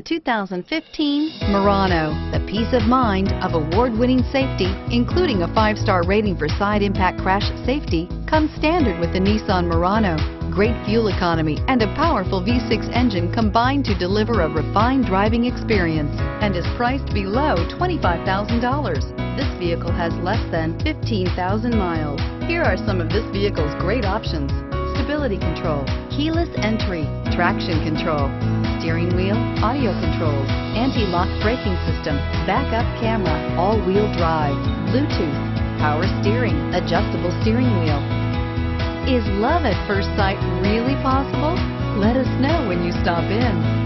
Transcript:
The 2015 Murano, the peace of mind of award-winning safety, including a 5-star rating for side impact crash safety, comes standard with the Nissan Murano. Great fuel economy and a powerful V6 engine combine to deliver a refined driving experience and is priced below $25,000. This vehicle has less than 15,000 miles. Here are some of this vehicle's great options: stability control, keyless entry, traction control, steering wheel audio controls, anti-lock braking system, backup camera, all-wheel drive, Bluetooth, power steering, adjustable steering wheel. Is love at first sight really possible? Let us know when you stop in.